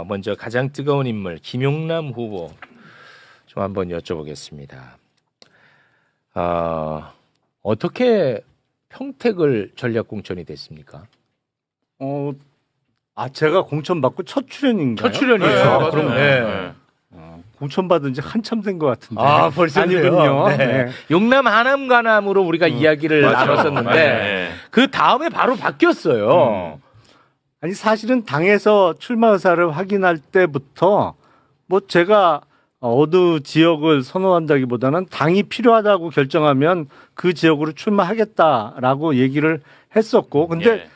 먼저 가장 뜨거운 인물 김용남 후보 좀 한번 여쭤보겠습니다. 어떻게 평택을 전략 공천이 됐습니까? 제가 공천 받고 첫 출연인가요? 첫 출연이에요. 네, 맞아요. 그럼 네. 공천 받은 지 한참 된 것 같은데. 벌써 아니군요. 네. 네. 용남 하남 가남으로 우리가 이야기를 나눴었는데 네. 그 다음에 바로 바뀌었어요. 아니 사실은 당에서 출마 의사를 확인할 때부터 뭐 제가 어느 지역을 선호한다기보다는 당이 필요하다고 결정하면 그 지역으로 출마하겠다라고 얘기를 했었고 근데 예.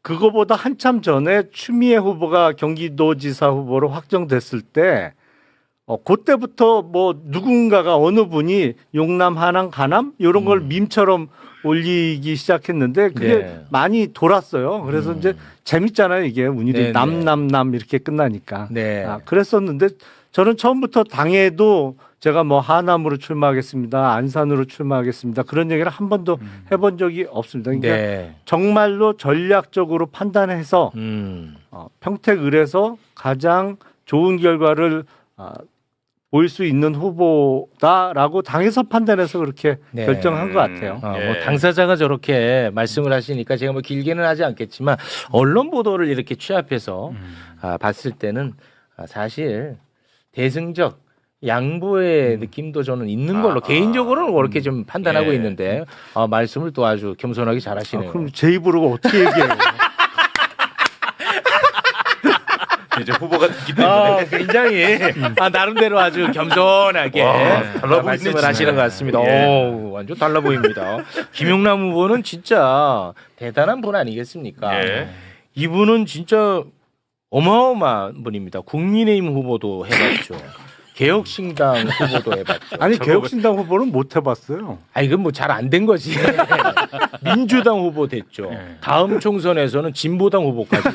그거보다 한참 전에 추미애 후보가 경기도지사 후보로 확정됐을 때 그때부터 뭐 누군가가 어느 분이 용남, 하남, 가남 이런 걸 밈처럼 올리기 시작했는데 그게 네. 많이 돌았어요. 그래서 이제 재밌잖아요. 이게 운일이 네, 남남남 이렇게 끝나니까. 네. 그랬었는데 저는 처음부터 당에도 제가 뭐 하남으로 출마하겠습니다. 안산으로 출마하겠습니다. 그런 얘기를 한 번도 해본 적이 없습니다. 그러니까 네. 정말로 전략적으로 판단해서 평택을에서 가장 좋은 결과를 보일 수 있는 후보다라고 당에서 판단해서 그렇게 네. 결정한 것 같아요. 뭐 예. 당사자가 저렇게 말씀을 하시니까 제가 뭐 길게는 하지 않겠지만 언론 보도를 이렇게 취합해서 봤을 때는 사실 대승적 양보의 느낌도 저는 있는 걸로 개인적으로는 그렇게 좀 판단하고 예. 있는데 말씀을 또 아주 겸손하게 잘하시네요. 그럼 제 입으로 어떻게 얘기해요? 이제 후보가 됐기 때문에 굉장히 나름대로 아주 겸손하게 와, 달라 보이네, 말씀을 진짜. 하시는 것 같습니다. 예. 완전 달라 보입니다. 김용남 후보는 진짜 대단한 분 아니겠습니까? 예. 이분은 진짜 어마어마한 분입니다. 국민의힘 후보도 해봤죠. 개혁신당 후보도 해봤죠. 아니 개혁신당 후보는 못 해봤어요. 이건 뭐 잘 안 된 거지. 민주당 후보 됐죠. 다음 총선에서는 진보당 후보까지.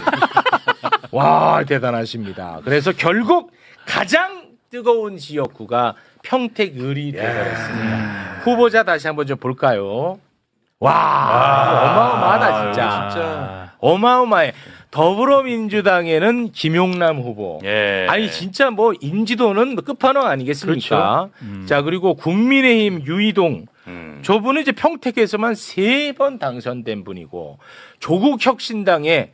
와, 대단하십니다. 그래서 결국 가장 뜨거운 지역구가 평택을이 되어버렸습니다. 후보자 다시 한번 좀 볼까요? 와, 어마어마하다 진짜. 진짜. 어마어마해. 더불어민주당에는 김용남 후보. 예. 아니 진짜 뭐 인지도는 끝판왕 아니겠습니까? 자, 그리고 국민의힘 유이동. 저분은 이제 평택에서만 3번 당선된 분이고 조국혁신당의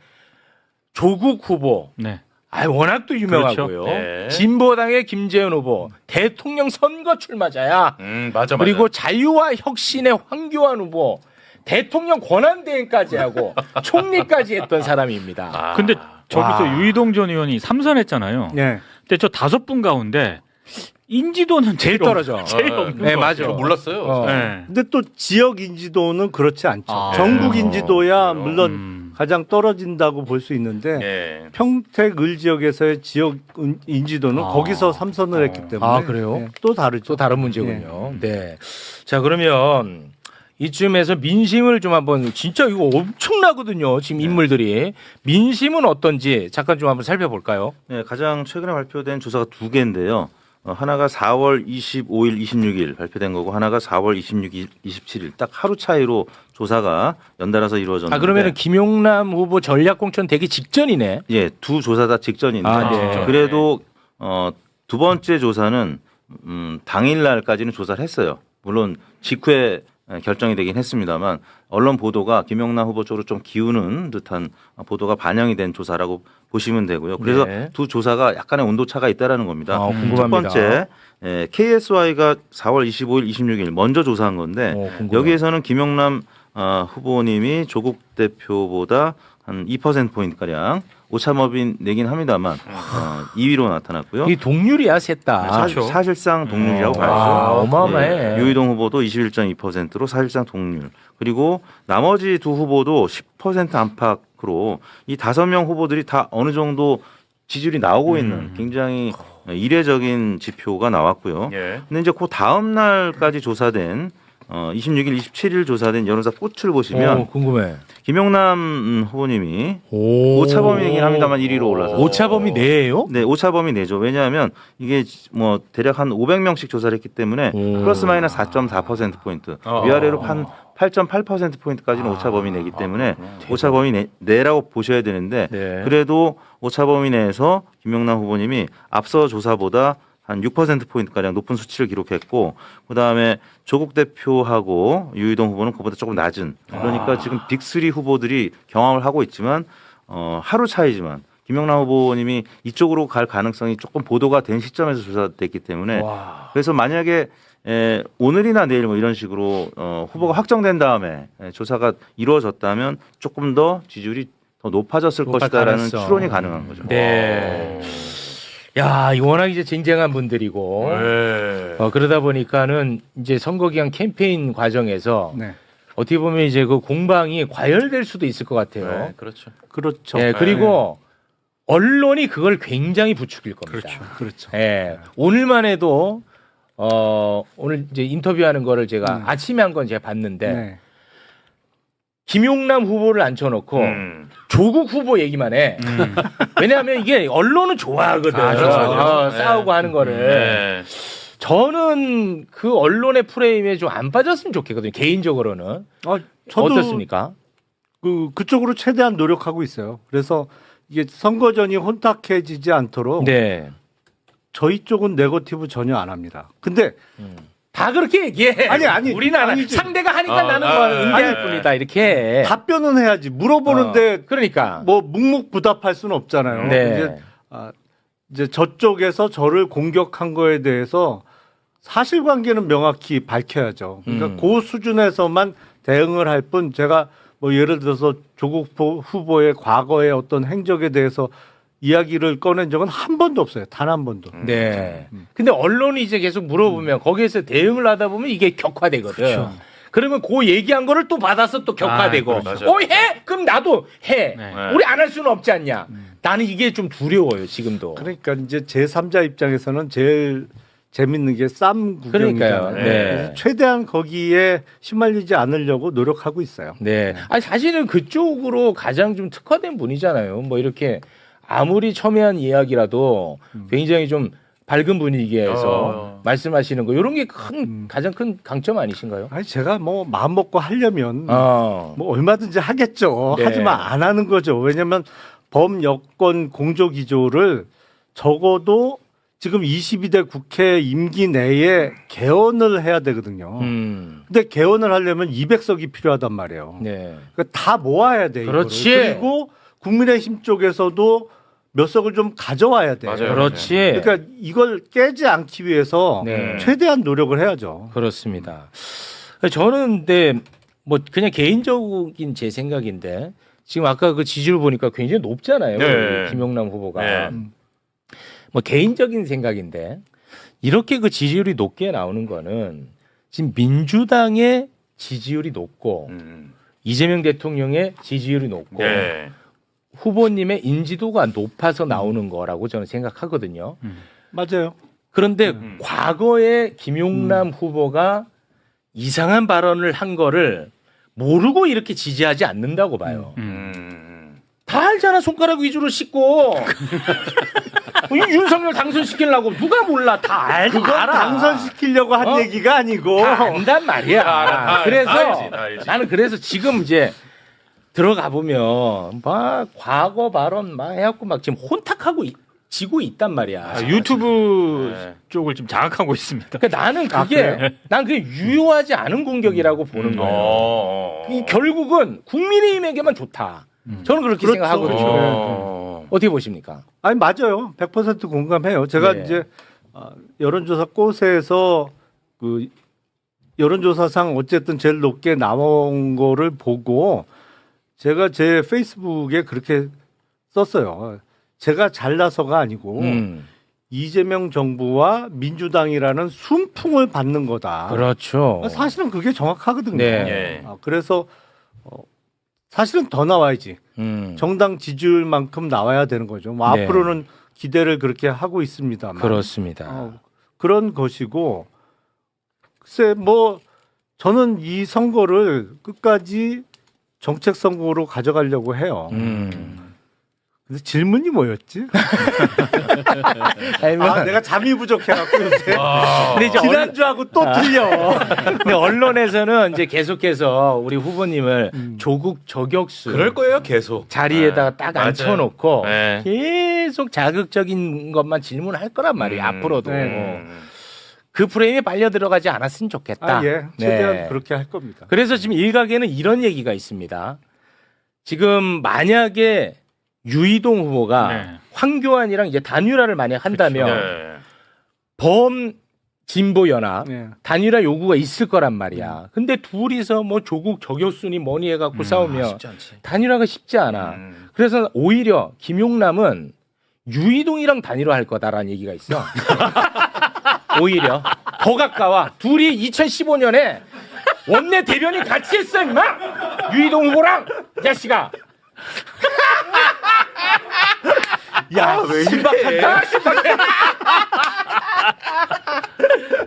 조국 후보. 네. 워낙 또 유명하고요. 그렇죠. 네. 진보당의 김재현 후보. 대통령 선거 출마자야. 맞아. 그리고 자유와 혁신의 황교안 후보. 대통령 권한대행까지 하고 총리까지 했던 사람입니다. 근데 저기서 와. 유이동 전 의원이 3선했잖아요. 네. 근데 저 5분 가운데 인지도는 제일 떨어져. 제일 없는 네, 거 맞아. 저 몰랐어요. 네. 근데 또 지역 인지도는 그렇지 않죠. 네. 전국 인지도야 그래요? 물론 가장 떨어진다고 볼 수 있는데 예. 평택을 지역에서의 지역 인지도는 거기서 3선을 했기 때문에 그래요? 또 다르죠. 또 다른 문제군요. 네. 자, 그러면 이쯤에서 민심을 좀 한번 진짜 이거 엄청나거든요. 지금 인물들이 민심은 어떤지 잠깐 좀 한번 살펴볼까요? 네, 가장 최근에 발표된 조사가 2개인데요. 하나가 4월 25일, 26일 발표된 거고 하나가 4월 26일, 27일 딱 하루 차이로 조사가 연달아서 이루어졌는데 그러면은 김용남 후보 전략 공천 되기 직전이네. 예, 두 조사 다 직전인데 네. 그래도 두 번째 조사는 당일 날까지는 조사를 했어요. 물론 직후에 결정이 되긴 했습니다만 언론 보도가 김용남 후보 쪽으로 좀 기우는 듯한 보도가 반영이 된 조사라고 보시면 되고요. 그래서 네. 두 조사가 약간의 온도 차가 있다라는 겁니다. 궁금합니다. 첫 번째 KSY가 4월 25일, 26일 먼저 조사한 건데 궁금해요. 여기에서는 김용남 후보님이 조국 대표보다 한 2%포인트 가량 오차범위 내긴 합니다만 2위로 나타났고요. 이 동률이야, 셋 다. 사실상 동률이라고 와, 봐야죠. 어마어마해. 유이동 후보도 21.2%로 사실상 동률. 그리고 나머지 두 후보도 10% 안팎으로 이 5명 후보들이 다 어느 정도 지지율이 나오고 있는 굉장히 이례적인 지표가 나왔고요. 예. 근데 이제 그 다음 날까지 조사된 26일, 27일 조사된 여론조사 꽃을 보시면 궁금해. 김용남 후보님이 오. 오차범위이긴 합니다만 1위로 올라서 오차범위 내예요? 네, 오차범위 내죠. 왜냐하면 이게 뭐 대략 한 500명씩 조사를 했기 때문에 플러스 마이너스 4.4%포인트 위아래로 한 8.8%포인트까지는 오차범위 내기 때문에 오차범위 내라고 보셔야 되는데 네. 그래도 오차범위 내에서 김용남 후보님이 앞서 조사보다 한 6%포인트가량 높은 수치를 기록했고 그다음에 조국 대표하고 유희동 후보는 그보다 조금 낮은 그러니까 지금 빅3 후보들이 경험을 하고 있지만 하루 차이지만 김용남 후보님이 이쪽으로 갈 가능성이 조금 보도가 된 시점에서 조사됐기 때문에 와. 그래서 만약에 오늘이나 내일 뭐 이런 식으로 후보가 확정된 다음에 조사가 이루어졌다면 조금 더 지지율이 더 높아졌을 높을 것이다라는 가능성. 추론이 가능한 거죠. 네. 야, 이거 워낙 이제 쟁쟁한 분들이고 네. 그러다 보니까는 이제 선거 기간 캠페인 과정에서 네. 어떻게 보면 이제 그 공방이 과열될 수도 있을 것 같아요. 네, 그렇죠. 그렇죠. 네, 그리고 언론이 그걸 굉장히 부추길 겁니다. 그렇죠. 예. 오늘만 해도 오늘 이제 인터뷰하는 거를 제가 아침에 한 건 제가 봤는데 네. 김용남 후보를 앉혀놓고 조국 후보 얘기만 해. 왜냐하면 이게 언론은 좋아하거든. 그렇죠. 싸우고 하는 거를. 네. 저는 그 언론의 프레임에 좀 안 빠졌으면 좋겠거든요. 개인적으로는. 저도 어떻습니까? 그쪽으로 최대한 노력하고 있어요. 그래서 이게 선거전이 혼탁해지지 않도록 네. 저희 쪽은 네거티브 전혀 안 합니다. 근데 다 그렇게 얘기해. 아니, 우리는 안 해. 아니지. 상대가 하니까 나는 응대할 뿐이다. 이렇게 해. 답변은 해야지. 물어보는데 그러니까. 뭐 묵묵부답할 수는 없잖아요. 네. 이제 저쪽에서 저를 공격한 거에 대해서 사실관계는 명확히 밝혀야죠. 그러니까 그 수준에서만 대응을 할 뿐 제가 뭐 예를 들어서 조국 후보의 과거의 어떤 행적에 대해서 이야기를 꺼낸 적은 한 번도 없어요. 단 한 번도. 네. 근데 언론이 이제 계속 물어보면 거기에서 대응을 하다 보면 이게 격화되거든. 그렇죠. 그러면 그 얘기한 거를 또 받아서 또 격화되고. 그렇죠. 해? 그럼 나도 해. 네. 우리 안 할 수는 없지 않냐. 나는 이게 좀 두려워요, 지금도. 그러니까 이제 제3자 입장에서는 제일 재밌는 게 쌈 구경이잖아요. 그러니까요. 네. 그래서 최대한 거기에 휘말리지 않으려고 노력하고 있어요. 네. 아니, 사실은 그쪽으로 가장 좀 특화된 분이잖아요. 뭐 이렇게 아무리 첨예한 이야기라도 굉장히 좀 밝은 분위기에서 말씀하시는 거 이런 게 가장 큰 강점 아니신가요? 아니 제가 뭐 마음 먹고 하려면 어. 뭐 얼마든지 하겠죠. 네. 하지만 안 하는 거죠. 왜냐하면 범여권 공조기조를 적어도 지금 22대 국회 임기 내에 개헌을 해야 되거든요. 근데 개헌을 하려면 200석이 필요하단 말이에요. 네. 그러니까 다 모아야 돼. 그렇지. 이거를. 그리고 국민의힘 쪽에서도 몇 석을 좀 가져와야 돼. 맞아요. 그렇지. 그러니까 이걸 깨지 않기 위해서 네. 최대한 노력을 해야죠. 그렇습니다. 저는 근데 뭐 그냥 개인적인 제 생각인데 지금 아까 그 지지율 보니까 굉장히 높잖아요. 네. 김용남 후보가. 네. 뭐 개인적인 생각인데 이렇게 그 지지율이 높게 나오는 거는 지금 민주당의 지지율이 높고 이재명 대통령의 지지율이 높고 네. 후보님의 인지도가 높아서 나오는 거라고 저는 생각하거든요. 맞아요. 그런데 과거에 김용남 후보가 이상한 발언을 한 거를 모르고 이렇게 지지하지 않는다고 봐요. 다 알잖아. 손가락 위주로 씻고 이 윤석열 당선시키려고 누가 몰라. 다 알지. 그건 알아. 당선시키려고 한 얘기가 아니고 다 안단 말이야. 다 그래서 알지. 나는 그래서 지금 이제 들어가 보면 막 과거 발언 막 해갖고 막 지금 혼탁하고 지고 있단 말이야. 유튜브 네. 쪽을 좀 장악하고 있습니다. 그러니까 나는 그게 난 그게 유효하지 않은 공격이라고 보는 거예요. 이 결국은 국민의힘에게만 좋다. 저는 그렇게 그렇죠. 생각하거든요. 어떻게 보십니까? 아니 맞아요. 100% 공감해요. 제가 네. 이제 여론조사 꽃에서 그 여론조사상 어쨌든 제일 높게 나온 거를 보고 제가 제 페이스북에 그렇게 썼어요. 제가 잘나서가 아니고 이재명 정부와 민주당이라는 순풍을 받는 거다. 그렇죠. 사실은 그게 정확하거든요. 네. 예. 그래서 사실은 더 나와야지. 정당 지지율만큼 나와야 되는 거죠. 뭐 네. 앞으로는 기대를 그렇게 하고 있습니다만. 그렇습니다. 그런 것이고 글쎄 뭐 저는 이 선거를 끝까지 정책 선거로 가져가려고 해요. 근데 질문이 뭐였지? 아니, 뭐, 아, 내가 잠이 부족해갖고 요새 근데 이제 지난주하고 또 틀려. 근데 언론에서는 이제 계속해서 우리 후보님을 조국 저격수 그럴 거예요, 계속. 자리에다가 네, 딱 맞아요. 앉혀놓고 네. 계속 자극적인 것만 질문할 거란 말이에요. 앞으로도. 네. 그 프레임에 빨려 들어가지 않았으면 좋겠다. 아, 예. 최대한 네. 그렇게 할 겁니다. 그래서 지금 일각에는 이런 얘기가 있습니다. 지금 만약에 유이동 후보가 네. 황교안이랑 이제 단일화를 만약 한다면 네. 범 진보 연합 네. 단일화 요구가 있을 거란 말이야. 근데 둘이서 뭐 조국 저격순이 뭐니 해갖고 싸우면 쉽지 않지. 단일화가 쉽지 않아. 그래서 오히려 김용남은 유이동이랑 단일화 할 거다라는 얘기가 있어. 오히려 더 가까워. 둘이 2015년에 원내 대변인 같이 했어, 임마. 유이동 후보랑 이 자식아. 야, 왜 신박하다. 신박해.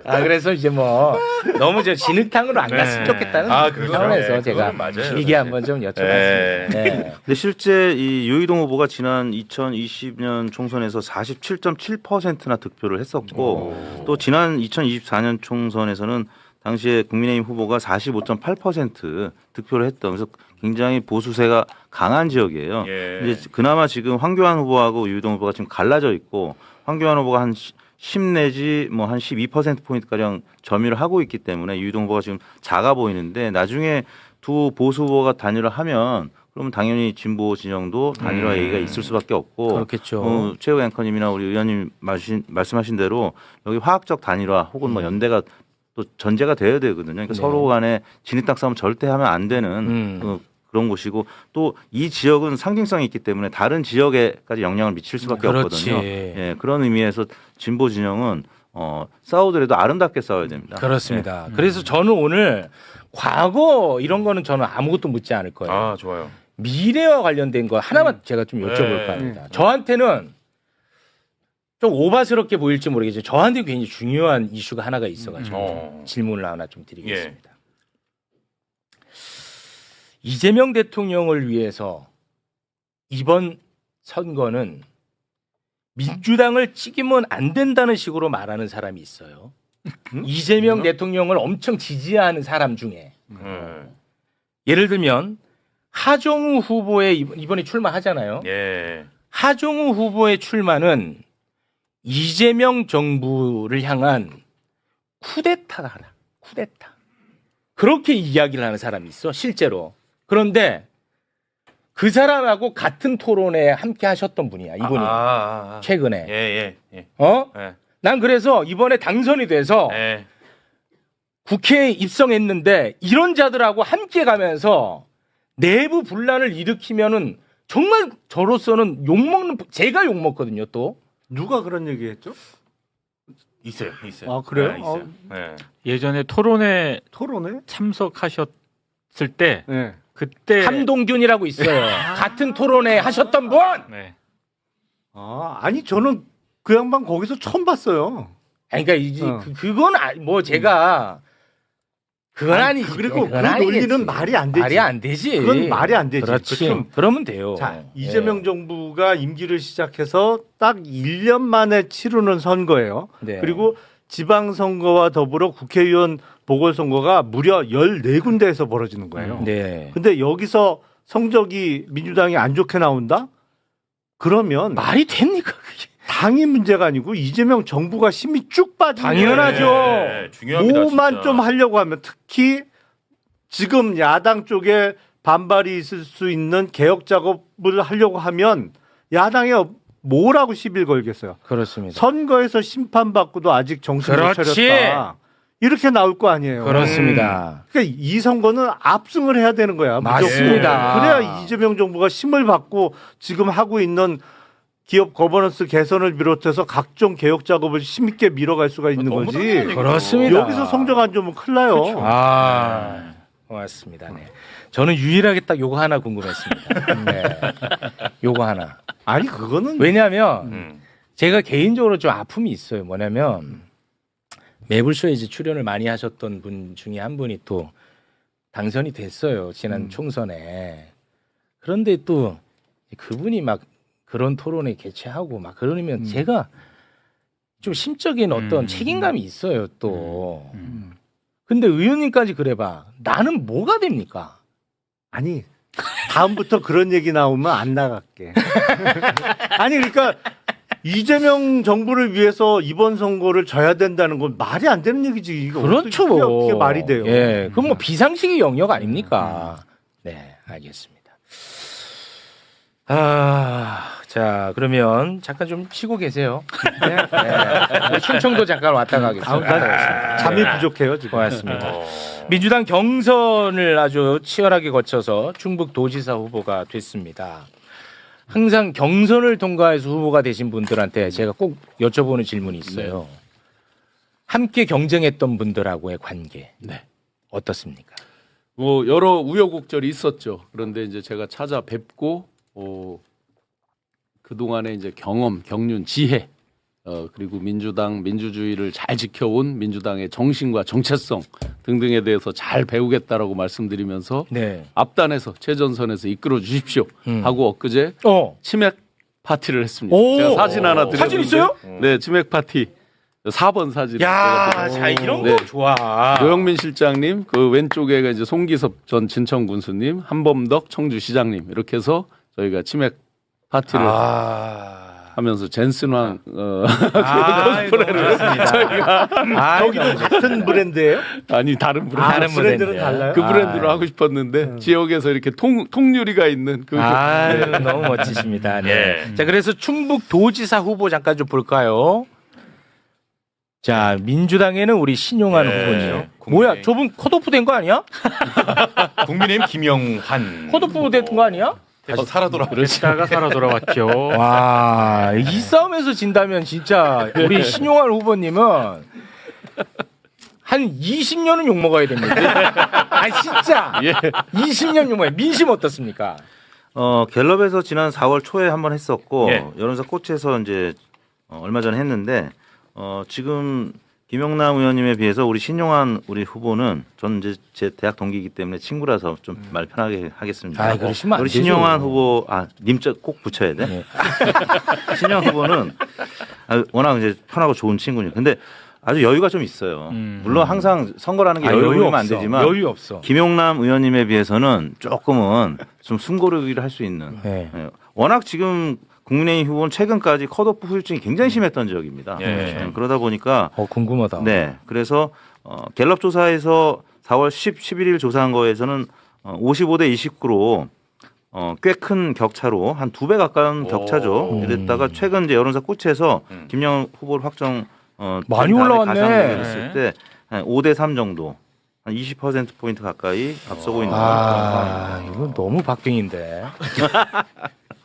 아, 그래서 이제 뭐 너무 저 진흙탕으로 안 갔으면 네. 좋겠다는 아, 그거죠. 차원에서 네, 제가 그거는 맞아요, 길게 사실. 한번 좀 여쭤봤습니다. 네. 네. 근데 실제 이 유이동 후보가 지난 2020년 총선에서 47.7%나 득표를 했었고 또 지난 2024년 총선에서는 당시에 국민의힘 후보가 45.8% 득표를 했던 그래서 굉장히 보수세가 강한 지역이에요. 예. 이제 그나마 지금 황교안 후보하고 유이동 후보가 지금 갈라져 있고 황교안 후보가 한 10 내지 뭐 한 12% 가량 점유를 하고 있기 때문에 유이동 후보가 지금 작아 보이는데 나중에 두 보수 후보가 단일화하면 그러면 당연히 진보 진영도 단일화 얘기가 있을 수밖에 없고 그렇겠죠. 최우 앵커님이나 우리 의원님 말씀하신 대로 여기 화학적 단일화 혹은 뭐 연대가 또 전제가 돼야 되거든요. 그러니까 네. 서로 간에 진흙탕 싸움 절대 하면 안 되는 그런 곳이고 또 이 지역은 상징성이 있기 때문에 다른 지역에까지 영향을 미칠 수밖에 그렇지. 없거든요. 예, 그런 의미에서 진보 진영은 싸우더라도 아름답게 싸워야 됩니다. 그렇습니다. 그래서 저는 오늘 과거 이런 거는 저는 아무것도 묻지 않을 거예요. 아, 좋아요. 미래와 관련된 거 하나만 제가 좀 여쭤볼까 합니다. 네. 저한테는 좀 오바스럽게 보일지 모르겠지만 저한테 굉장히 중요한 이슈가 하나가 있어가지고 질문을 하나 좀 드리겠습니다. 이재명 대통령을 위해서 이번 선거는 민주당을 찍으면 안 된다는 식으로 말하는 사람이 있어요. 이재명 대통령을 엄청 지지하는 사람 중에 예를 들면 하정우 후보의 이번에 출마하잖아요. 예. 하정우 후보의 출마는 이재명 정부를 향한 쿠데타다. 쿠데타. 그렇게 이야기를 하는 사람이 있어, 실제로. 그런데 그 사람하고 같은 토론에 함께 하셨던 분이야, 이분이. 최근에. 예. 예. 난 그래서 이번에 당선이 돼서 예. 국회에 입성했는데 이런 자들하고 함께 가면서 내부 분란을 일으키면은 정말 저로서는 욕먹는, 제가 욕먹거든요, 또. 누가 그런 얘기했죠? 있어요. 아, 그래요? 네, 있어요. 네. 예전에 토론에 토론에? 참석하셨을 때 네. 그때 함동균이라고 있어요. 같은 토론회 하셨던 분. 네. 아니 저는 그 양반 거기서 처음 봤어요. 아니, 그러니까 이제 그건 뭐 제가 그건 아니지. 그리고 그 그건 아니겠지. 논리는 말이 안 되지. 말이 안 되지. 그건 말이 안 되지. 그렇지. 그럼 그러면 돼요. 자, 예. 이재명 정부가 임기를 시작해서 딱 1년 만에 치르는 선거예요. 네. 그리고 지방선거와 더불어 국회의원 보궐선거가 무려 14군데에서 벌어지는 거예요. 네. 근데 여기서 성적이 민주당이 안 좋게 나온다? 그러면 말이 됩니까 그게? 당이 문제가 아니고 이재명 정부가 힘이 쭉 빠지는 당연하죠. 거예요. 네, 중요합니다. 뭐만 진짜. 좀 하려고 하면 특히 지금 야당 쪽에 반발이 있을 수 있는 개혁 작업을 하려고 하면 야당에 뭐라고 시비를 걸겠어요. 그렇습니다. 선거에서 심판받고도 아직 정신 못 그렇지. 차렸다. 이렇게 나올 거 아니에요. 그렇습니다. 그러니까 이 선거는 압승을 해야 되는 거야. 무조건. 맞습니다. 그래야 이재명 정부가 힘을 받고 지금 하고 있는 기업 거버넌스 개선을 비롯해서 각종 개혁 작업을 힘있게 밀어갈 수가 있는 너무 거지. 당연한 얘기죠. 그렇습니다. 여기서 성적 안 좋으면 큰일 나요. 아, 고맙습니다. 네. 저는 유일하게 딱 요거 하나 궁금했습니다. 네. 요거 하나. 아니 그거는 왜냐하면 음. 제가 개인적으로 좀 아픔이 있어요. 뭐냐면 매불쇼에 이제 출연을 많이 하셨던 분 중에 한 분이 또 당선이 됐어요. 지난 총선에. 그런데 또 그분이 막 그런 토론회 개최하고 막 그러면 제가 좀 심적인 어떤 책임감이 있어요 또. 근데 의원님까지 그래봐. 나는 뭐가 됩니까? 아니 다음부터 그런 얘기 나오면 안 나갈게. 아니 그러니까 이재명 정부를 위해서 이번 선거를 져야 된다는 건 말이 안 되는 얘기지. 이거 그렇죠. 어떻게 말이 돼요? 예, 그건 뭐 비상식의 영역 아닙니까? 네, 알겠습니다. 자 그러면 잠깐 좀 쉬고 계세요. 네. 충청도 잠깐 왔다 가겠습니다. 잠이 부족해요 지금. 고맙습니다. 민주당 경선을 아주 치열하게 거쳐서 충북도지사 후보가 됐습니다. 항상 경선을 통과해서 후보가 되신 분들한테 제가 꼭 여쭤보는 질문이 있어요. 함께 경쟁했던 분들하고의 관계 어떻습니까? 뭐 여러 우여곡절이 있었죠. 그런데 이제 제가 찾아뵙고 그 동안에 이제 경험, 경륜, 지혜 그리고 민주당 민주주의를 잘 지켜온 민주당의 정신과 정체성 등등에 대해서 잘 배우겠다라고 말씀드리면서 네. 앞단에서 최전선에서 이끌어 주십시오 하고 엊그제 치맥 파티를 했습니다. 오! 제가 사진 하나 드렸는데 사진 있어요? 네, 치맥 파티 4번 사진. 야, 자 이런 거 좋아. 노영민 실장님, 그 왼쪽에가 이제 송기섭 전 진천 군수님, 한범덕 청주시장님 이렇게 해서 저희가 치맥 파티를 하면서 젠슨왕 코스프레를 저희가 거기도 같은 브랜드예요? 아니 다른 브랜드. 다른 브랜드는 브랜드야. 달라요? 그 브랜드로 하고 싶었는데 지역에서 이렇게 통유리가 있는 그 너무 멋지십니다. 네. 자 그래서 충북도지사 후보 잠깐 좀 볼까요? 자 민주당에는 우리 신용환 후보님. 뭐야 저분 컷오프 된 거 아니야? 국민의힘 김영환. 컷오프 된 거 아니야? 다시 살아 돌아. 그러시다가 살아 돌아왔죠. 와, 이 싸움에서 진다면 진짜 우리 신용환 후보님은 한 20년은 욕먹어야 됩니다. 아, 진짜. 20년 욕먹어요. 민심 어떻습니까? 갤럽에서 지난 4월 초에 한번 했었고 예. 여론조사 코치에서 이제 얼마 전에 했는데 지금 김영남 의원님에 비해서 우리 신용환 우리 후보는 저는 이제 제 대학 동기이기 때문에 친구라서 좀 말 편하게 하겠습니다. 아, 그러시면 안 우리 되죠. 신용환 후보 님자 꼭 붙여야 돼. 네. 신용환 후보는 워낙 이제 편하고 좋은 친구니까. 근데 아주 여유가 좀 있어요. 물론 항상 선거라는 게 여유 부리면 안 되지만 여유 없어. 김용남 의원님에 비해서는 조금은 좀 숨고르기를 할 수 있는. 네. 예. 워낙 지금 국민의힘 후보는 최근까지 컷오프 후유증이 굉장히 심했던 지역입니다. 예. 그러다 보니까 궁금하다. 네, 그래서 갤럽 조사에서 4월 11일 조사한 거에서는 55대 29로 꽤 큰 격차로 한 2배 가까운 격차죠. 이랬다가 최근 이제 여론조사 코치에서 김영환 후보를 확정 많이 올라왔네. 가상했을 때 5대 3 정도. 한 20% 포인트 가까이 앞서고 있는 아, 이건 너무 박빙인데.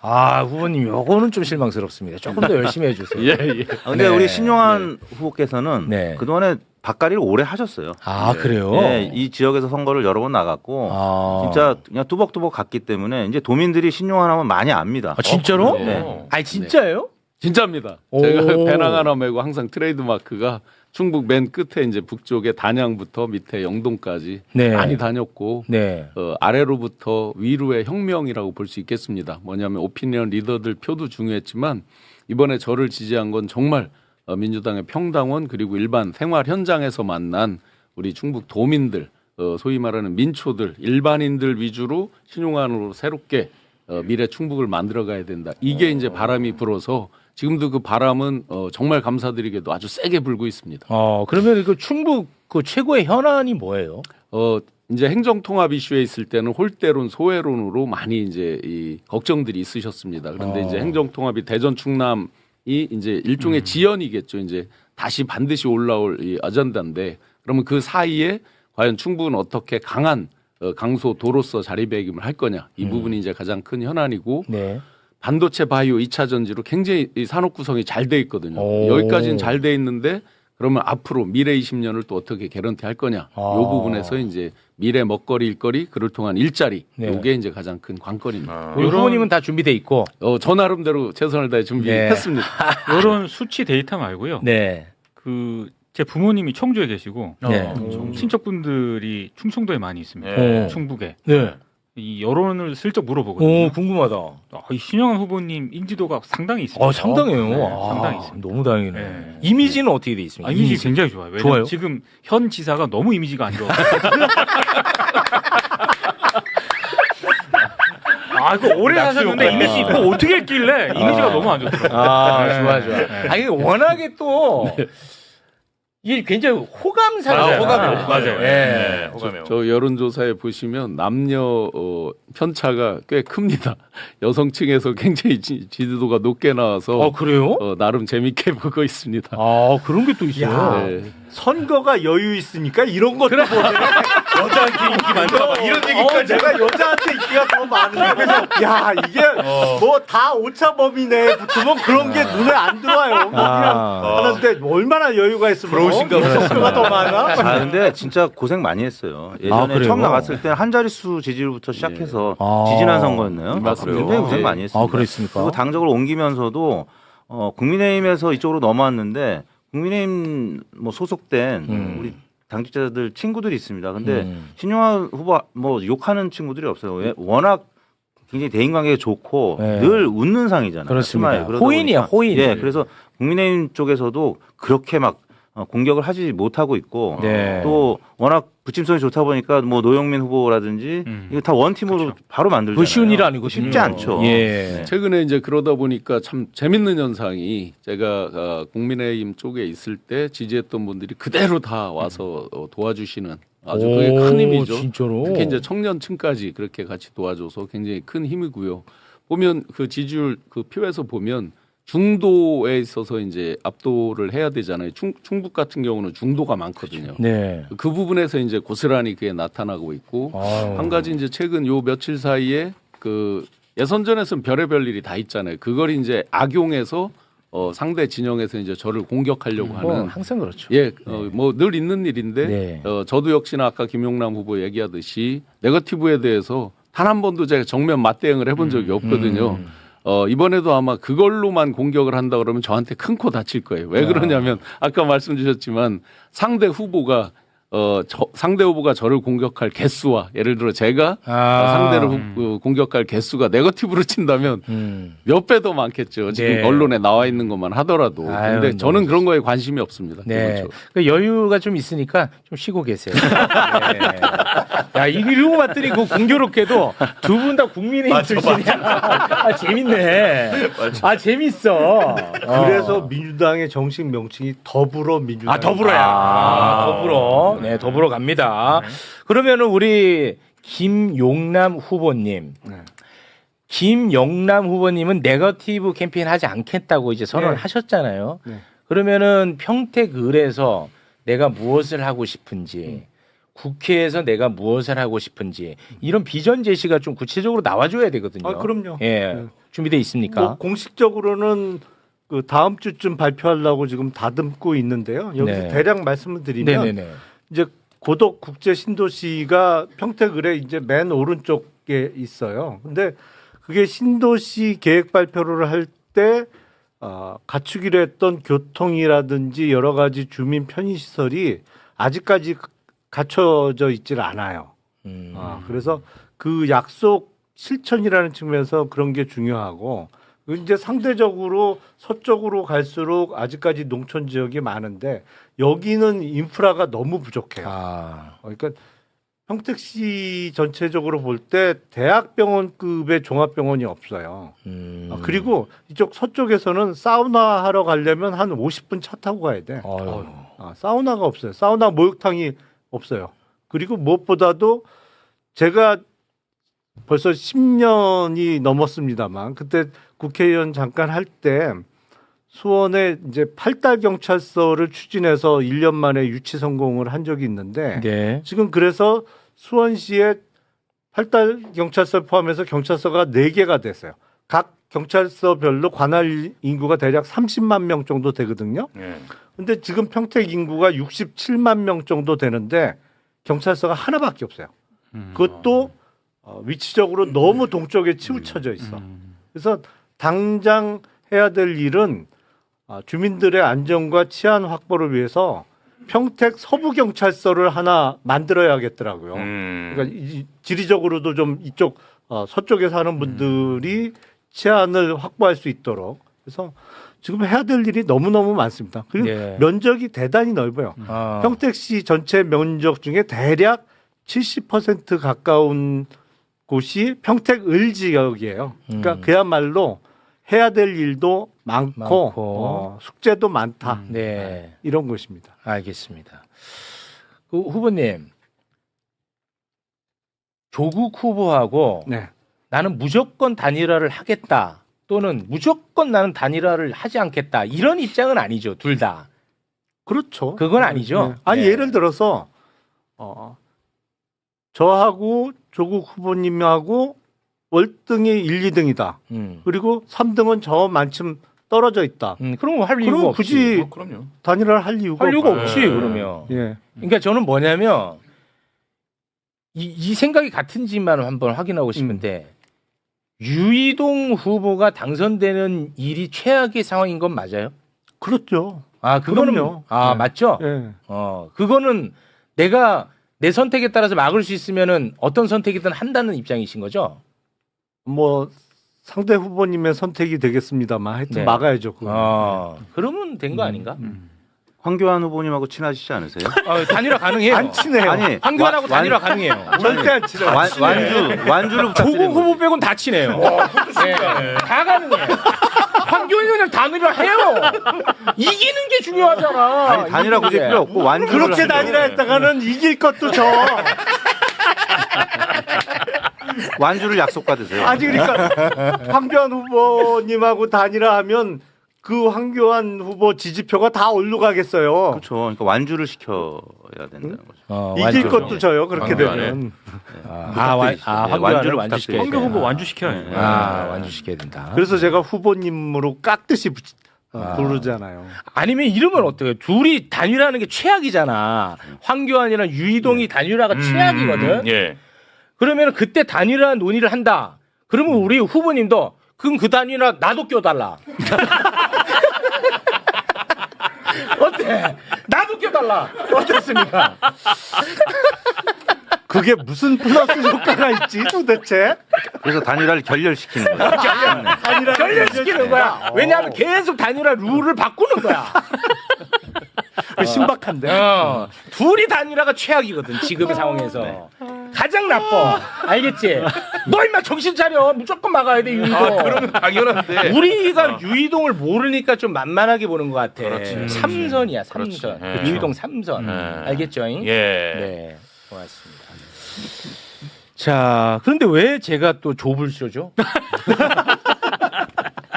아, 후보님, 요거는 좀 실망스럽습니다. 조금 더 열심히 해주세요. 근데 네. 우리 신용환 후보께서는 네. 그동안에 밭갈이를 오래 하셨어요. 아, 그래요? 네, 이 지역에서 선거를 여러 번 나갔고 진짜 그냥 뚜벅뚜벅 갔기 때문에 이제 도민들이 신용환 하면 많이 압니다. 아, 진짜로? 네. 아니, 진짜예요? 진짜입니다. 오. 제가 배낭 하나 메고 항상 트레이드 마크가 충북 맨 끝에 이제 북쪽에 단양부터 밑에 영동까지 네. 많이 다녔고 네. 아래로부터 위로의 혁명이라고 볼 수 있겠습니다. 뭐냐면 오피니언 리더들 표도 중요했지만 이번에 저를 지지한 건 정말 민주당의 평당원 그리고 일반 생활 현장에서 만난 우리 충북 도민들 소위 말하는 민초들 일반인들 위주로 신용안으로 새롭게 미래 충북을 만들어가야 된다. 이게 이제 바람이 불어서 지금도 그 바람은 정말 감사드리게도 아주 세게 불고 있습니다. 그러면 그 충북 그 최고의 현안이 뭐예요? 이제 행정통합 이슈에 있을 때는 홀대론, 소외론으로 많이 이제 이 걱정들이 있으셨습니다. 그런데 이제 행정통합이 대전 충남이 이제 일종의 지연이겠죠. 이제 다시 반드시 올라올 이 아젠다인데 그러면 그 사이에 과연 충북은 어떻게 강한 강소 도로서 자리매김을 할 거냐 이 부분이 이제 가장 큰 현안이고 네. 반도체 바이오 2차 전지로 굉장히 이 산업 구성이 잘 돼 있거든요. 여기까지는 잘 돼 있는데 그러면 앞으로 미래 20년을 또 어떻게 개런티 할 거냐 이 부분에서 이제 미래 먹거리 일거리 그를 통한 일자리 네. 이게 이제 가장 큰 관건입니다. 우리 후보님은 다 준비돼 있고. 저 나름대로 최선을 다해 준비했습니다. 이런 수치 데이터 말고요. 네. 그 제 부모님이 청주에 계시고 네. 친척분들이 충청도에 많이 있습니다. 네. 충북에. 네. 이 여론을 슬쩍 물어보거든요. 오, 궁금하다. 이 신영환 후보님 인지도가 상당히 있습니다. 상당해요. 네, 아, 상당히 있습니다. 너무 다행이네. 네. 이미지는 어떻게 돼 있습니까? 이미지 굉장히 좋아요. 왜냐면 좋아요? 지금 현 지사가 너무 이미지가 안 좋아요. 이거 오래 사셨는데 이미지 이거 어떻게 했길래 이미지가 너무 안 좋더라고요. 좋아, 좋아. 네. 이게 워낙에 또 이게 굉장히 호감사잖아요. 호감이요. 맞아요. 예. 호감이요. 저 여론조사에 보시면 남녀 편차가 꽤 큽니다. 여성층에서 굉장히 지지도가 높게 나와서 그래요? 나름 재밌게 보고 있습니다. 그런 게 또 있어요. 야. 네. 선거가 여유 있으니까 이런 것도 보네. 여자한테 인기 많다. 막 이런 얘기까지. 내가 여자한테 인기가 더 많은데 그래서 야 이게 뭐 다 오차범위네 붙으면 그런 게 눈에 안 들어와요. 뭐 그냥 하는데 얼마나 여유가 있으면 부러우신가 보다. 여성표가 더 많아? 근데 진짜 고생 많이 했어요. 예전에 그래요? 처음 나갔을 때 한 자릿수 지지율부터 시작해서 아. 지지난 선거였나요? 맞습니다. 굉장히 고생 많이 했습니다. 그랬습니까? 그리고 당적을 옮기면서도 국민의힘에서 이쪽으로 넘어왔는데 국민의힘 뭐 소속된 우리 당직자들 친구들이 있습니다. 근데 신용환 후보 뭐 욕하는 친구들이 없어요. 왜? 워낙 굉장히 대인관계가 좋고 네. 늘 웃는 상이잖아요. 그렇습니다. 스마일. 그러다 호인이야, 보니까 호인. 예, 그래서 국민의힘 쪽에서도 그렇게 막 공격을 하지 못하고 있고 네. 또 워낙 부침성이 좋다 보니까 뭐 노영민 후보라든지 이거 다 원팀으로 그렇죠. 바로 만들잖아요. 그 쉬운 일 아니거든요. 쉽지 않죠. 예. 최근에 이제 그러다 보니까 참 재밌는 현상이 제가 국민의힘 쪽에 있을 때 지지했던 분들이 그대로 다 와서 도와주시는 아주 그게 큰 힘이죠. 진짜로. 특히 이제 청년층까지 그렇게 같이 도와줘서 굉장히 큰 힘이고요. 보면 그 지지율 그 표에서 보면 중도에 있어서 이제 압도를 해야 되잖아요. 충북 같은 경우는 중도가 많거든요. 네. 그 부분에서 이제 고스란히 그게 나타나고 있고 한 가지 이제 최근 요 며칠 사이에 그 예선전에서는 별의별 일이 다 있잖아요. 그걸 이제 악용해서 상대 진영에서 이제 저를 공격하려고 하는 항상 그렇죠. 예, 뭐 늘 있는 일인데 네. 저도 역시나 아까 김용남 후보 얘기하듯이 네거티브에 대해서 단 한 번도 제가 정면 맞대응을 해본 적이 없거든요. 이번에도 아마 그걸로만 공격을 한다 그러면 저한테 큰 코 다칠 거예요. 왜 그러냐면 아까 말씀 주셨지만 상대 후보가 저를 공격할 개수와 예를 들어 제가 상대를 공격할 개수가 네거티브로 친다면 몇 배 더 많겠죠. 지금 네. 언론에 나와 있는 것만 하더라도. 아유, 근데 저는 그런 거에 관심이 없습니다. 네. 기본적으로. 그 여유가 좀 있으니까 좀 쉬고 계세요. 네. 야, 이러고 봤더니 그 공교롭게도 두 분 다 국민의힘 출신이야. 재밌네. 재밌어. 그래서 민주당의 정식 명칭이 더불어민주당. 더불어야. 더불어. 네, 더불어 갑니다. 그러면은 우리 김용남 후보님. 김영남 후보님은 네거티브 캠페인 하지 않겠다고 이제 선언을 하셨잖아요. 네. 그러면은 평택을에서 내가 무엇을 하고 싶은지, 국회에서 내가 무엇을 하고 싶은지 이런 비전 제시가 좀 구체적으로 나와줘야 되거든요. 그럼요. 예, 네. 준비돼 있습니까? 뭐 공식적으로는 그 다음 주쯤 발표하려고 지금 다듬고 있는데요. 여기서 네. 대략 말씀을 드리면 네네네. 이제 고덕 국제 신도시가 평택을에 이제 맨 오른쪽에 있어요. 근데 그게 신도시 계획 발표를 할 때 갖추기로 했던 교통이라든지 여러 가지 주민 편의 시설이 아직까지 갖춰져 있질 않아요. 그래서 그 약속 실천이라는 측면에서 그런 게 중요하고 이제 상대적으로 서쪽으로 갈수록 아직까지 농촌 지역이 많은데 여기는 인프라가 너무 부족해요. 그러니까 평택시 전체적으로 볼 때 대학병원급의 종합병원이 없어요. 그리고 이쪽 서쪽에서는 사우나 하러 가려면 한 50분 차 타고 가야 돼. 사우나가 없어요. 사우나 목욕탕이 없어요. 그리고 무엇보다도 제가 벌써 10년이 넘었습니다만 그때 국회의원 잠깐 할 때 수원에 이제 팔달 경찰서를 추진해서 1년 만에 유치 성공을 한 적이 있는데 네. 지금 그래서 수원시에 팔달 경찰서 포함해서 경찰서가 4개가 됐어요. 각 경찰서별로 관할 인구가 대략 30만 명 정도 되거든요. 근데 지금 평택 인구가 67만 명 정도 되는데 경찰서가 하나밖에 없어요. 그것도 위치적으로 너무 동쪽에 치우쳐져 있어. 그래서 당장 해야 될 일은 주민들의 안전과 치안 확보를 위해서 평택 서부경찰서를 하나 만들어야겠더라고요. 그러니까 지리적으로도 좀 이쪽 서쪽에 사는 분들이 치안을 확보할 수 있도록. 그래서 지금 해야 될 일이 너무너무 많습니다. 그리고 네. 면적이 대단히 넓어요. 평택시 전체 면적 중에 대략 70% 가까운 곳이 평택 을 지역이에요. 그러니까 그야말로 해야 될 일도 많고. 숙제도 많다. 네. 이런 곳입니다. 알겠습니다. 그 후보님, 조국 후보하고 네. 나는 무조건 단일화를 하겠다 또는 무조건 나는 단일화를 하지 않겠다 이런 입장은 아니죠, 둘 다. 그렇죠. 그건 아니죠. 네. 아니 네. 예를 들어서 저하고 조국 후보님하고 월등히 1, 2등이다. 그리고 3등은 저만큼 떨어져 있다. 그럼 할 이유가 그럼 없지. 굳이 그럼요. 단일화를 할 이유가 할 이유가 없죠. 없지 그러면. 예. 그러니까 저는 뭐냐면 이 생각이 같은지만 한번 확인하고 싶은데 유이동 후보가 당선되는 일이 최악의 상황인 건 맞아요? 그렇죠. 아 그거는 그럼요. 아 네. 맞죠? 예. 그거는 내가 내 선택에 따라서 막을 수 있으면은 어떤 선택이든 한다는 입장이신 거죠? 뭐 상대 후보님의 선택이 되겠습니다만 하여튼 네. 막아야죠. 그거. 그러면 된 거 아닌가? 황교안 후보님하고 친하시지 않으세요? 단일화 가능해요. 안 친해요. 아니 황교안하고 단일화 가능해요. 절대 안 친해요. 완주를 조국 부탁드리는 후보 빼곤 다 친해요. 네. 다 가능해. 황교안이 그냥 단일화 해요. 이기는 게 중요하잖아. 아니, 단일화 굳이 이기는 게. 필요 없고 완주를 그렇게 하시고. 단일화했다가는 이길 것도 저. 완주를 약속받으세요. 아니 그러니까 황교안 후보님하고 단일화하면 그 황교안 후보 지지표가 다 올라 가겠어요. 그렇죠. 그러니까 완주를 시켜야 된다는 거죠. 이길 완주. 것도 저요. 그렇게 황교안에. 되면. 황교안을 완주를 완주시켜야 황교 돼. 후보 완주시켜야 돼. 완주시켜야 된다. 그래서 제가 후보님으로 깍듯이 부르잖아요. 아니면 이러면 어때요? 둘이 단일화하는 게 최악이잖아. 황교안이랑 유이동이 단일화가 최악이거든. 예. 그러면 그때 단일화 논의를 한다. 그러면 우리 후보님도 그럼 그 단일화 나도 껴달라. 어때? 나도 껴달라. 어떻습니까? 그게 무슨 플러스 효과가 있지 도대체? 그래서 단일화를 결렬시키는 거예요. 결렬시키는 거야. 왜냐하면 계속 단일화 룰을 바꾸는 거야. 신박한데. 둘이 단일화가 최악이거든 지금 상황에서. 가장 나빠. 알겠지? 너 임마 정신 차려. 무조건 막아야 돼 유이동. 그러면 당연한데. 우리가 유이동을 모르니까 좀 만만하게 보는 것 같아. 그렇지. 삼선이야 삼선. 그렇지. 그 예. 유이동 삼선. 알겠죠? 예. 네. 고맙습니다. 자, 그런데 왜 제가 또 좁을 쇼죠?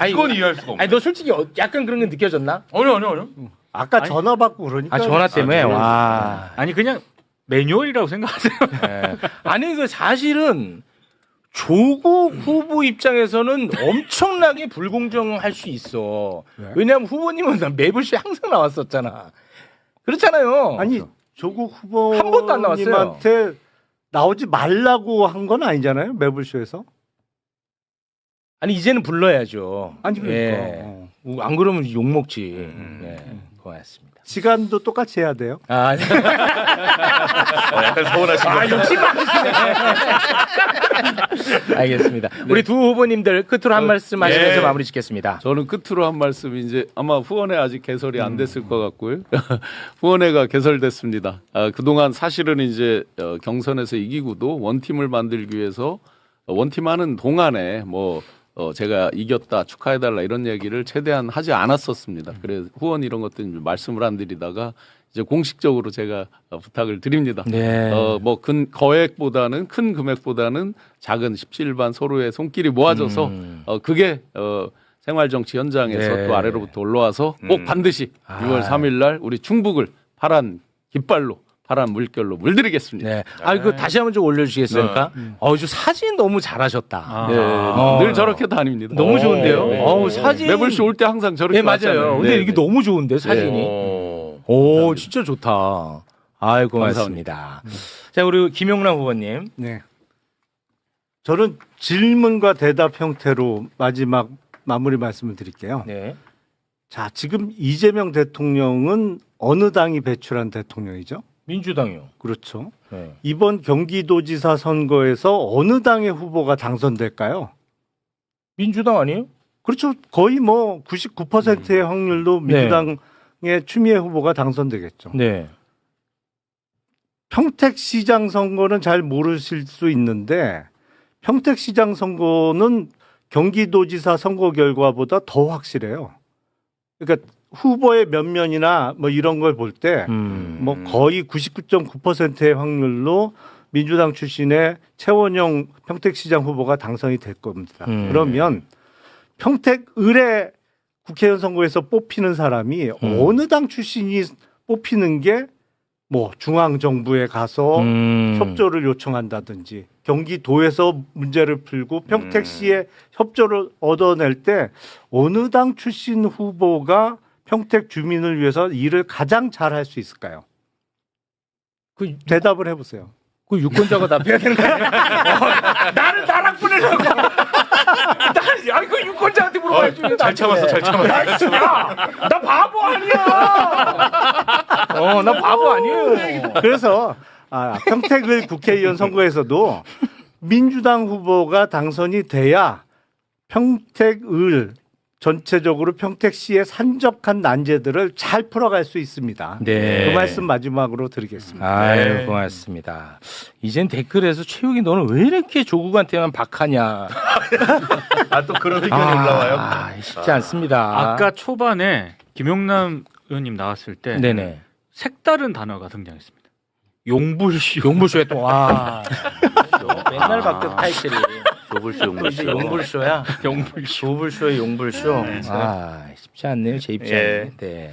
이건 이해할 수가 없네. 아니, 너 솔직히 약간 그런 게 느껴졌나? 아니요. 아까 전화 받고 그러니까. 전화 때문에? 네. 와. 아니 그냥 매뉴얼이라고 생각하세요. 네. 아니, 그 사실은 조국 후보 입장에서는 엄청나게 불공정할 수 있어. 왜냐하면 후보님은 매불쇼에 항상 나왔었잖아. 그렇잖아요. 아니 조국 한 번도 안 나왔어요. 후보님한테 나오지 말라고 한 건 아니잖아요. 매불쇼에서. 아니 이제는 불러야죠. 아니 그러니까. 예. 안 그러면 욕 먹지. 네. 고맙습니다. 시간도 똑같이 해야 돼요. 아, 약간 서운하신 거. 욕심 많으시네. 알겠습니다. 우리 두 후보님들 끝으로 한 말씀 하시면서 마무리 짓겠습니다. 저는 끝으로 한 말씀 이제 아마 후원회 아직 개설이 안 됐을 것 같고요. 후원회가 개설됐습니다. 그동안 사실은 이제 경선에서 이기고도 원팀을 만들기 위해서 원팀 하는 동안에 제가 이겼다 축하해달라 이런 얘기를 최대한 하지 않았었습니다. 그래서 후원 이런 것들 말씀을 안 드리다가 이제 공식적으로 제가 부탁을 드립니다. 네. 큰 거액보다는 큰 금액보다는 작은 17반 서로의 손길이 모아져서 그게 생활정치 현장에서 네. 또 아래로부터 올라와서 꼭 반드시 6월 3일 날 우리 충북을 파란 깃발로 파란 물결로 물들이겠습니다. 네. 다시 한번 좀 올려주시겠습니까? 저 사진 너무 잘하셨다. 네. 늘 저렇게 다닙니다. 너무 좋은데요? 네. 사진. 매불쇼 올 때 항상 저렇게 네, 맞아요. 왔잖아요. 근데 네, 이게 네. 너무 좋은데, 사진이. 오. 진짜 좋다. 아이, 고맙습니다. 자, 우리 김용남 후보님. 네. 저는 질문과 대답 형태로 마지막 마무리 말씀을 드릴게요. 네. 자, 지금 이재명 대통령은 어느 당이 배출한 대통령이죠? 민주당이요. 그렇죠. 네. 이번 경기도지사 선거에서 어느 당의 후보가 당선될까요? 민주당 아니에요? 그렇죠. 거의 뭐 99%의 확률로 민주당의 추미애 후보가 당선되겠죠. 네. 평택시장 선거는 잘 모르실 수 있는데 평택시장 선거는 경기도지사 선거 결과보다 더 확실해요. 그러니까 후보의 면면이나 뭐 이런 걸 볼 때 뭐 거의 99.9%의 확률로 민주당 출신의 최원영 평택시장 후보가 당선이 될 겁니다. 그러면 평택을의 국회의원 선거에서 뽑히는 사람이 어느 당 출신이 뽑히는 게 뭐 중앙정부에 가서 협조를 요청한다든지 경기도에서 문제를 풀고 평택시에 협조를 얻어낼 때 어느 당 출신 후보가 평택 주민을 위해서 일을 가장 잘 할 수 있을까요? 그, 대답을 해보세요. 그 유권자가 답해야 되는 거 아니야? 나는 나랑 보내려고. 아니 그 유권자한테 물어봐야지. 잘 참았어, 잘 참았어. 나 바보 아니야. 나 바보 아니에요. 그래서 평택을 국회의원 선거에서도 민주당 후보가 당선이 돼야 평택을 전체적으로 평택시의 산적한 난제들을 잘 풀어갈 수 있습니다. 네. 그 말씀 마지막으로 드리겠습니다. 아유, 고맙습니다. 이젠 댓글에서 최욱이 너는 왜 이렇게 조국한테만 박하냐. 또 그런 의견이 올라와요. 쉽지 않습니다. 아까 초반에 김용남 의원님 나왔을 때 네네. 색다른 단어가 등장했습니다. 용불쇼. 용불쇼에 또 와. 맨날 바뀌어 타이틀이. 조불쇼 또 이제 용불쇼. 용불쇼야. 용불쇼. 조불쇼의 용불쇼. 네. 쉽지 않네요 제 입장이. 예. 네.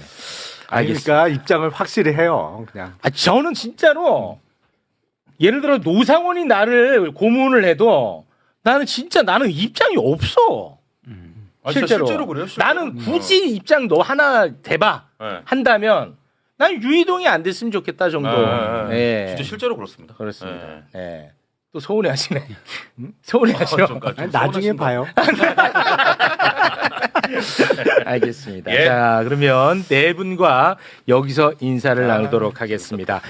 그러니까 입장을 확실히 해요. 그냥. 저는 진짜로 예를 들어 노상원이 나를 고문을 해도 나는 입장이 없어. 실제로. 실제로 그래요? 실제로? 나는 굳이 입장 너 하나 대봐 네. 한다면 난 유이동이 안 됐으면 좋겠다 정도. 네. 진짜 실제로 그렇습니다. 그렇습니다. 네. 네. 또 서운해하시네. 서운해하시죠. 아니, 나중에 봐요. 알겠습니다. 예. 자, 그러면 네 분과 여기서 인사를 나누도록 하겠습니다.